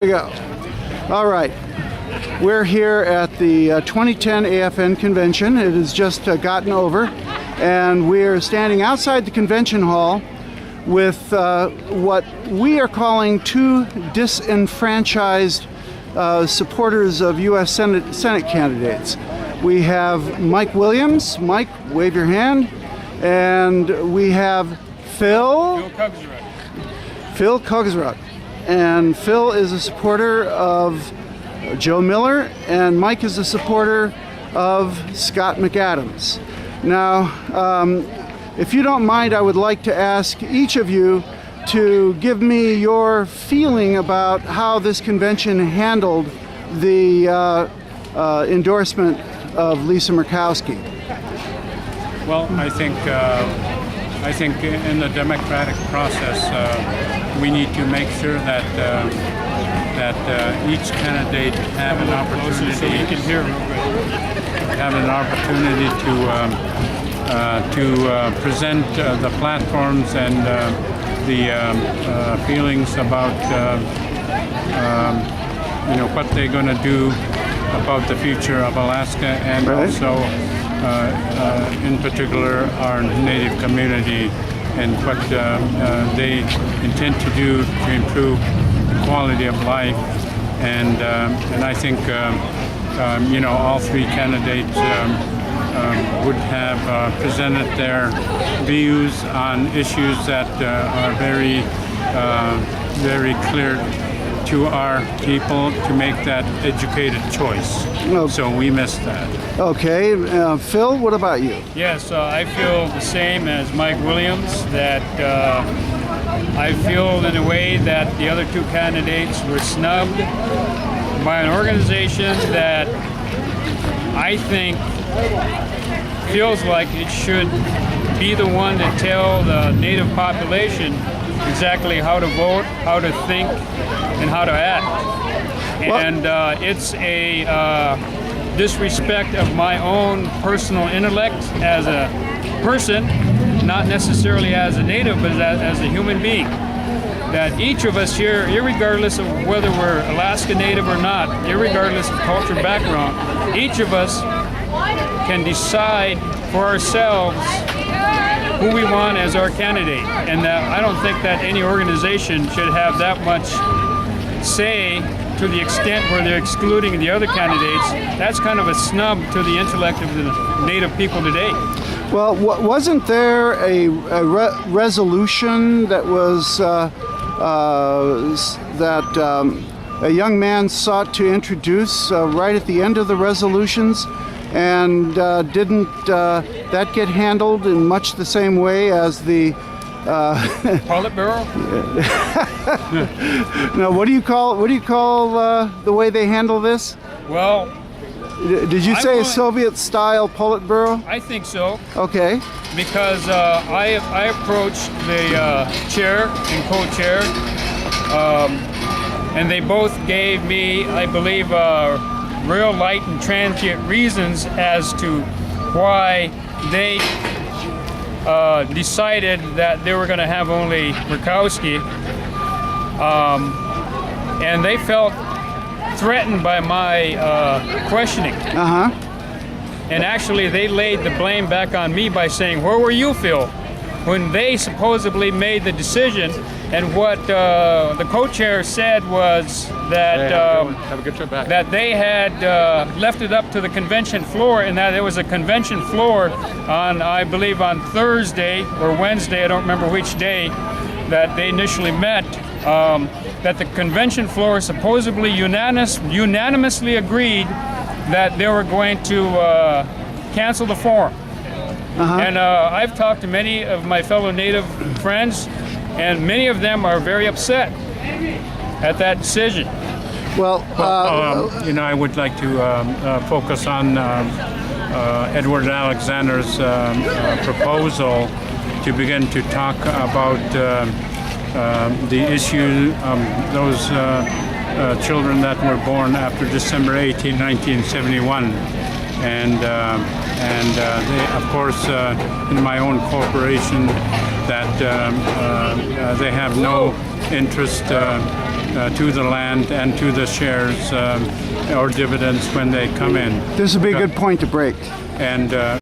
Here we go. All right. We're here at the 2010 AFN convention. It has just gotten over, and we're standing outside the convention hall with what we are calling two disenfrancized supporters of U.S. Senate candidates. We have Mike Williams. Mike, wave your hand. And we have Phil Kugzruk. Phil Kugzruk. And Phil is a supporter of Joe Miller, and Mike is a supporter of Scott McAdams. Now, if you don't mind, I would like to ask each of you to give me your feeling about how this convention handled the endorsement of Lisa Murkowski. Well, I think in the democratic process, we need to make sure that each candidate have an opportunity. So you can hear have an opportunity to present the platforms and the feelings about what they're going to do about the future of Alaska, and also in particular our native community, and what they intend to do to improve the quality of life. And I think all three candidates would have presented their views on issues that are very very clear to our people to make that educated choice. Okay. So we missed that. Okay, Phil, what about you? Yes, I feel the same as Mike Williams, that I feel in a way that the other two candidates were snubbed by an organization that I think feels like it should be the one to tell the native population exactly how to vote, how to think, and how to act. And it's a disrespect of my own personal intellect as a person, not necessarily as a native, but as a human being. That each of us here, irregardless of whether we're Alaska Native or not, irregardless of culture background, each of us can decide for ourselves who we want as our candidate. And I don't think that any organization should have that much say to the extent where they're excluding the other candidates. That's kind of a snub to the intellect of the Native people today. Well, wasn't there a resolution that was a young man sought to introduce right at the end of the resolutions? And didn't that get handled in much the same way as the Politburo? Now, what do you call the way they handle this? Well, did you say a Soviet-style Politburo? I think so. Okay. Because I approached the chair and co-chair, and they both gave me, I believe, real light and transient reasons as to why they decided that they were going to have only Murkowski, and they felt threatened by my questioning. And actually they laid the blame back on me by saying, "Where were you, Phil, when they supposedly made the decision?" And what the co-chair said was that Have a good trip back. that they had left it up to the convention floor, and that there was a convention floor on, I believe, on Thursday or Wednesday, I don't remember which day, that they initially met, that the convention floor supposedly unanimously agreed that they were going to cancel the forum. And I've talked to many of my fellow Native friends, and many of them are very upset at that decision. Well, I would like to focus on Edward Alexander's proposal to begin to talk about the issue of those children that were born after December 18, 1971. And they, of course, in my own corporation, that they have no interest to the land and to the shares or dividends when they come in. This would be a good point to break. And